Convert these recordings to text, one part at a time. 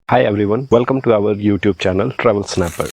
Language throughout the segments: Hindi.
Hi everyone, welcome to our YouTube channel Travel Snapper।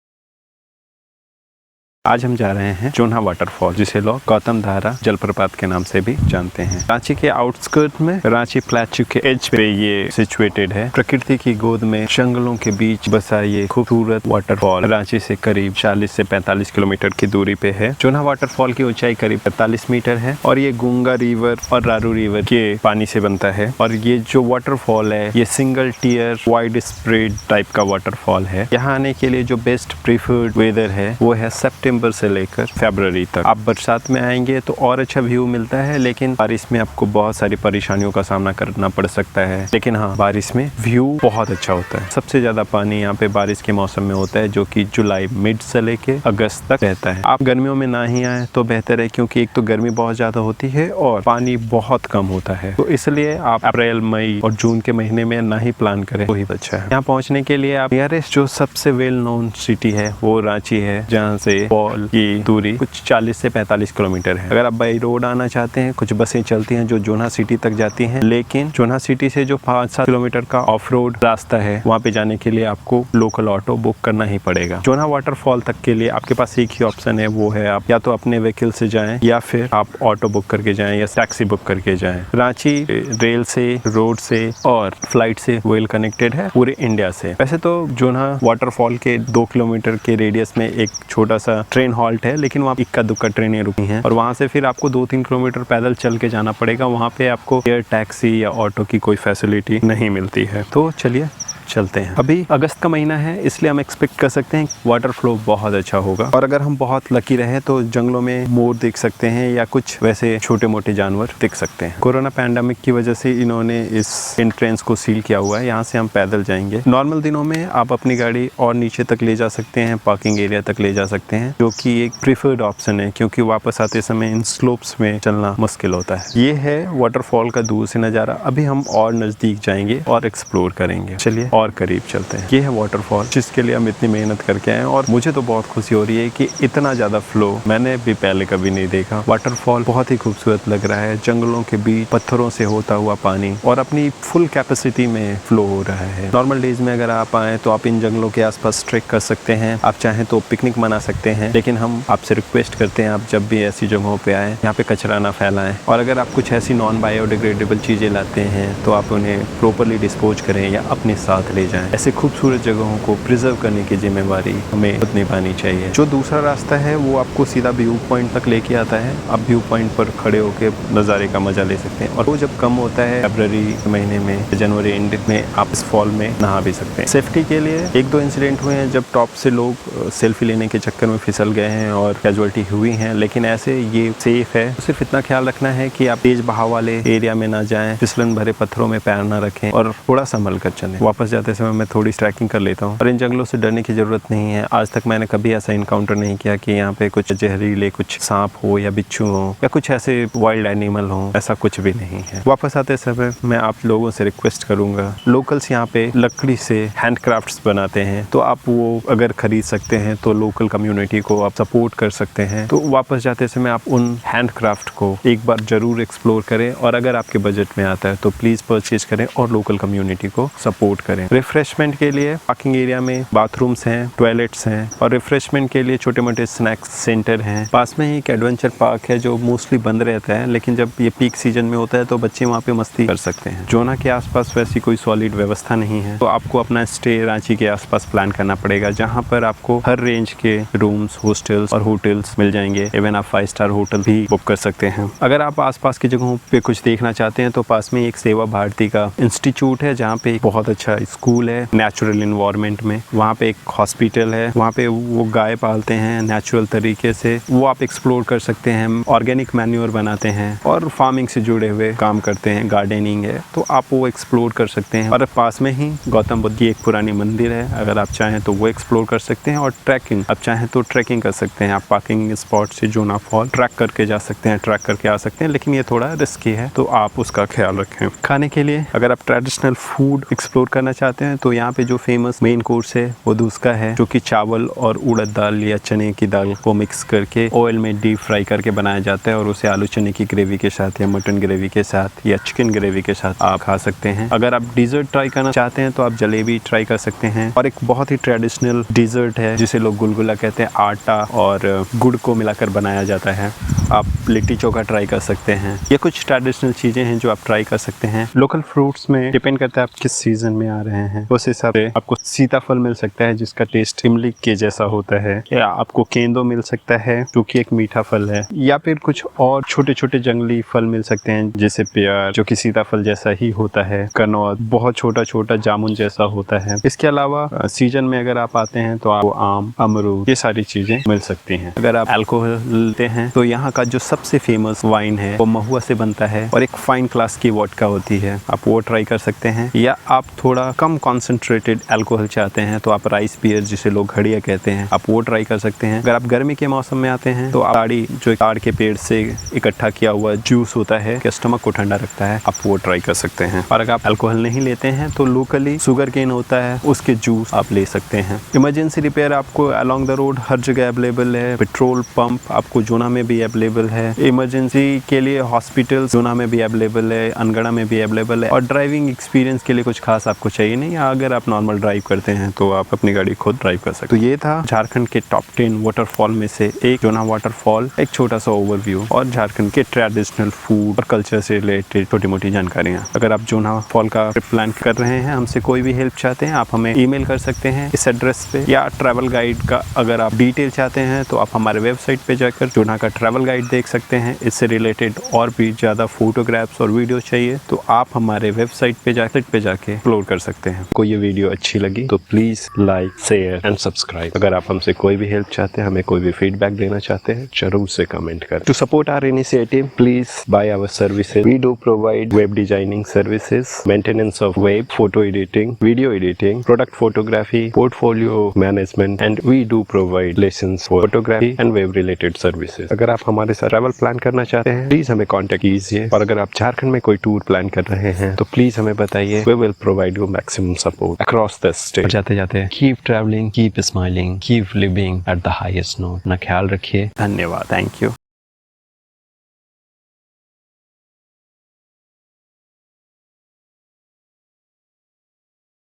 आज हम जा रहे हैं जोन्हा वाटरफॉल, जिसे लोग गौतम धारा जलप्रपात के नाम से भी जानते हैं। रांची के आउटस्कर्ट में रांची प्लेट्यू के एज पे ये सिचुएटेड है। प्रकृति की गोद में जंगलों के बीच बसा ये खूबसूरत वाटरफॉल रांची से करीब 40 से 45 किलोमीटर की दूरी पे है। जोन्हा वाटरफॉल की ऊंचाई करीब 45 मीटर है और ये गंगा रिवर और रारू रिवर के पानी से बनता है। और ये जो वाटरफॉल है ये single tier wide spread type का वाटरफॉल है। यहाँ आने के लिए जो बेस्ट प्रीफर्ड वेदर है वो है सितंबर से लेकर फरवरी तक। आप बरसात में आएंगे तो और अच्छा व्यू मिलता है, लेकिन बारिश में आपको बहुत सारी परेशानियों का सामना करना पड़ सकता है। लेकिन हाँ, बारिश में व्यू बहुत अच्छा होता है। सबसे ज्यादा पानी यहाँ पे बारिश के मौसम में होता है, जो कि जुलाई मिड से लेके अगस्त तक रहता है। आप गर्मियों में ना ही आए तो बेहतर है, क्योंकि एक तो गर्मी बहुत ज्यादा होती है और पानी बहुत कम होता है। तो इसलिए आप अप्रैल, मई और जून के महीने में ना ही प्लान करें तो ही अच्छा है। यहाँ पहुँचने के लिए आप नियरेस्ट जो सबसे वेल नोन सिटी है वो रांची है, जहाँ से की दूरी कुछ 40 से 45 किलोमीटर है। अगर आप बाई रोड आना चाहते हैं, कुछ बसें चलती हैं जो जोन्हा सिटी तक जाती हैं, लेकिन जोन्हा सिटी से जो 5-7 किलोमीटर का ऑफ रोड रास्ता है वहाँ पे जाने के लिए आपको लोकल ऑटो बुक करना ही पड़ेगा। जोन्हा वाटरफॉल तक के लिए आपके पास एक ही ऑप्शन है, वो है आप या तो अपने व्हीकल से जाएं या फिर आप ऑटो बुक करके जाएं या टैक्सी बुक करके जाएं। रांची रेल से, रोड से और फ्लाइट से वेल कनेक्टेड है पूरे इंडिया से। वैसे तो जोन्हा वाटरफॉल के 2 किलोमीटर के रेडियस में एक छोटा सा ट्रेन हॉल्ट है, लेकिन वहाँ इक्का दुक्का ट्रेनें रुकी हैं और वहाँ से फिर आपको 2-3 किलोमीटर पैदल चल के जाना पड़ेगा। वहाँ पे आपको एयर टैक्सी या ऑटो की कोई फैसिलिटी नहीं मिलती है। तो चलिए चलते हैं। अभी अगस्त का महीना है, इसलिए हम एक्सपेक्ट कर सकते हैं वाटर फ्लो बहुत अच्छा होगा। और अगर हम बहुत लकी रहे तो जंगलों में मोर देख सकते हैं या कुछ वैसे छोटे मोटे जानवर देख सकते हैं। कोरोना पैंडेमिक की वजह से इन्होंने इस एंट्रेंस को सील किया हुआ है। यहाँ से हम पैदल जाएंगे। नॉर्मल दिनों में आप अपनी गाड़ी और नीचे तक ले जा सकते हैं, पार्किंग एरिया तक ले जा सकते हैं, जो कि एक प्रीफर्ड ऑप्शन है, क्योंकि वापस आते समय इन स्लोप्स में चलना मुश्किल होता है। ये है वाटरफॉल का दूर से नज़ारा। अभी हम और नज़दीक जाएंगे और एक्सप्लोर करेंगे। चलिए और करीब चलते हैं। ये है वाटरफॉल, जिसके लिए हम इतनी मेहनत करके आए और मुझे तो बहुत खुशी हो रही है कि इतना ज़्यादा फ्लो मैंने भी पहले कभी नहीं देखा। वाटरफॉल बहुत ही खूबसूरत लग रहा है। जंगलों के बीच पत्थरों से होता हुआ पानी और अपनी फुल कैपेसिटी में फ्लो हो रहा है। नॉर्मल डेज में अगर आप आए तो आप इन जंगलों के आसपास ट्रेक कर सकते हैं। आप चाहें तो पिकनिक मना सकते हैं, लेकिन हम आपसे रिक्वेस्ट करते हैं आप जब भी ऐसी जगहों पे आए यहाँ पे कचरा ना फैलाएं। और अगर आप कुछ ऐसी नॉन बायोडिग्रेडेबल चीज़ें लाते हैं तो आप उन्हें प्रॉपरली डिस्पोज करें या अपने साथ ले जाएं। ऐसे खूबसूरत जगहों को प्रिजर्व करने की जिम्मेवारी हमें खुद निभानी चाहिए। जो दूसरा रास्ता है वो आपको सीधा व्यू पॉइंट तक लेके आता है। आप व्यू पॉइंट पर खड़े होकर नज़ारे का मजा ले सकते हैं। और वो जब कम होता है फरवरी महीने में, जनवरी एंड में, आप इस फॉल में नहा भी सकते हैं। सेफ्टी के लिए 1-2 इंसिडेंट हुए हैं जब टॉप से लोग सेल्फी लेने के चक्कर में फिसल गए हैं और कैजुअलिटी हुई हैं, लेकिन ऐसे ये सेफ है। सिर्फ इतना ख्याल रखना है कि आप तेज बहाव वाले एरिया में ना जाएं, फिसलन भरे पत्थरों में पैर ना रखें और थोड़ा संभल कर चलें। वापस जाते समय मैं थोड़ी ट्रैकिंग कर लेता हूँ। और इन जंगलों से डरने की जरूरत नहीं है। आज तक मैंने कभी ऐसा इनकाउंटर नहीं किया कि यहाँ पे कुछ जहरीले कुछ सांप हो या बिच्छू हो या कुछ ऐसे वाइल्ड एनिमल हो, ऐसा कुछ भी नहीं है। वापस आते समय मैं आप लोगों से रिक्वेस्ट करूंगा, लोकल्स यहाँ पे लकड़ी से हैंडक्राफ्ट्स बनाते हैं, तो आप वो अगर खरीद सकते हैं तो लोकल कम्युनिटी को आप सपोर्ट कर सकते हैं। तो वापस जाते समय आप उन हैंडक्राफ्ट को एक बार जरूर एक्सप्लोर करें और अगर आपके बजट में आता है तो प्लीज परचेज करें और लोकल कम्युनिटी को सपोर्ट करें। रिफ्रेशमेंट के लिए पार्किंग एरिया में बाथरूम्स हैं, टॉयलेट्स हैं और रिफ्रेशमेंट के लिए छोटे मोटे स्नैक्स सेंटर हैं। पास में ही एक एडवेंचर पार्क है जो मोस्टली बंद रहता है, लेकिन जब ये पीक सीजन में होता है तो बच्चे वहाँ पे मस्ती कर सकते हैं। जोन्हा के आसपास वैसी कोई सॉलिड व्यवस्था नहीं है, तो आपको अपना स्टे रांची के आसपास प्लान करना पड़ेगा, जहाँ पर आपको हर रेंज के रूम्स, हॉस्टल्स और होटल्स मिल जाएंगे। इवन आप 5 स्टार होटल भी बुक कर सकते हैं। अगर आप आसपास की जगहों पे कुछ देखना चाहते हैं तो पास में एक सेवा भारती का इंस्टीट्यूट है, जहाँ पे बहुत अच्छा स्कूल है नेचुरल इन्वायरमेंट में। वहाँ पे एक हॉस्पिटल है, वहाँ पे वो गाय पालते हैं नेचुरल तरीके से, वो आप एक्सप्लोर कर सकते हैं। ऑर्गेनिक मैन्योर बनाते हैं और फार्मिंग से जुड़े हुए काम करते हैं, गार्डनिंग है, तो आप वो एक्सप्लोर कर सकते हैं। और पास में ही गौतम बुद्ध की एक पुरानी मंदिर है, अगर आप चाहें तो वो एक्सप्लोर कर सकते हैं। और ट्रैकिंग आप चाहें तो ट्रैकिंग कर सकते हैं। आप पार्किंग स्पॉट से जोन्हा फॉल ट्रैक करके जा सकते हैं, ट्रैक करके आ सकते हैं, लेकिन ये थोड़ा रिस्की है, तो आप उसका ख्याल रखें। खाने के लिए अगर आप ट्रेडिशनल फूड एक्सप्लोर करना चाहते हैं तो यहाँ पे जो फेमस मेन कोर्स है वो दूसका है, जो कि चावल और उड़द दाल या चने की दाल को मिक्स करके ऑयल में डीप फ्राई करके बनाया जाता है और उसे आलू चने की ग्रेवी के साथ या मटन ग्रेवी के साथ या चिकन ग्रेवी के साथ आप खा सकते हैं। अगर आप डिजर्ट ट्राई करना चाहते हैं तो आप जलेबी ट्राई कर सकते हैं। और एक बहुत ही ट्रेडिशनल डिजर्ट है जिसे लोग गुलगुला कहते हैं, आटा और गुड़ को मिलाकर बनाया जाता है। आप लिट्टी चोखा ट्राई कर सकते हैं। ये कुछ ट्रेडिशनल चीजें हैं जो आप ट्राई कर सकते हैं। लोकल फ्रूट्स में डिपेंड करता है आप किस सीजन में आ रहे हैं, उस हिसाब से आपको सीताफल मिल सकता है जिसका टेस्ट इमली के जैसा होता है, या आपको केंदो मिल सकता है जो कि एक मीठा फल है, या फिर कुछ और छोटे छोटे जंगली फल मिल सकते हैं जैसे पेयर जो कि सीताफल जैसा ही होता है, कनौर बहुत छोटा छोटा जामुन जैसा होता है। इसके अलावा सीजन में अगर आप आते हैं तो आपको आम, अमरूद, ये सारी चीजें मिल सकती हैं। अगर आप अल्कोहल लेते हैं तो यहाँ का जो सबसे फेमस वाइन है वो महुआ से बनता है और एक फाइन क्लास की वोडका होती है, आप वो ट्राई कर सकते हैं। या आप थोड़ा कम कॉन्सेंट्रेटेड अल्कोहल चाहते हैं तो आप राइस बियर जिसे लोग घड़िया कहते हैं, आप वो ट्राई कर सकते हैं। अगर आप गर्मी के मौसम में आते हैं तो आप ताड़ी जो ताड़ के पेड़ से इकट्ठा किया हुआ जूस होता है कि स्टमक को ठंडा रखता है, आप वो ट्राई कर सकते हैं। और अगर आप अल्कोहल नहीं लेते हैं तो लोकली शुगर केन होता है, उसके जूस आप ले सकते हैं। इमरजेंसी रिपेयर आपको अलॉन्ग द रोड हर जगह अवेलेबल है। पेट्रोल पंप आपको जोना में भी अवेलेबल है। इमरजेंसी के लिए हॉस्पिटल जोना में भी अवेलेबल है, अनगढ़ा में भी अवेलेबल है। और ड्राइविंग एक्सपीरियंस के लिए कुछ खास आपको चाहिए नहीं, अगर आप नॉर्मल ड्राइव करते हैं तो आप अपनी गाड़ी खुद ड्राइव कर सकते हैं। तो ये था झारखंड के टॉप 10 वाटरफॉल में से एक जोना वाटरफॉल, एक छोटा सा ओवरव्यू और झारखंड के ट्रेडिशनल फूड और कल्चर से रिलेटेड छोटी मोटी जानकारियाँ। अगर आप जोना फॉल का ट्रिप प्लान कर रहे हैं, हमसे कोई भी हेल्प चाहते हैं, आप हमें ईमेल कर सकते हैं इस एड्रेस पे, या ट्रैवल गाइड का अगर आप डिटेल चाहते हैं तो आप हमारे वेबसाइट पे जाकर जोना का ट्रैवल गाइड देख सकते हैं। इससे रिलेटेड और भी ज़्यादा फोटोग्राफ्स और वीडियो चाहिए तो आप हमारे वेबसाइट पे जाके अपलोड कर सकते हैं। कोई ये वीडियो अच्छी लगी तो please like, share and subscribe. अगर आप हमसे कोई भी हेल्प चाहते हैं, हमें कोई भी फीडबैक देना चाहते हैं, जरूर से कमेंट करें। To support our initiative please buy our services. We do provide web designing services, maintenance of web, photo editing, video editing, product photography, portfolio management and we do provide lessons for photography and web related services. अगर आप हमारे साथ ट्रैवल प्लान करना चाहते हैं प्लीज हमें कॉन्टेक्ट कीजिए। और अगर आप झारखंड में कोई टूर प्लान कर रहे हैं तो प्लीज हमें बताइए, we will provide you maximum support across the state. जाते जाते keep travelling, keep smiling, keep living at the highest note. अपना ख्याल रखिए। धन्यवाद। Thank you.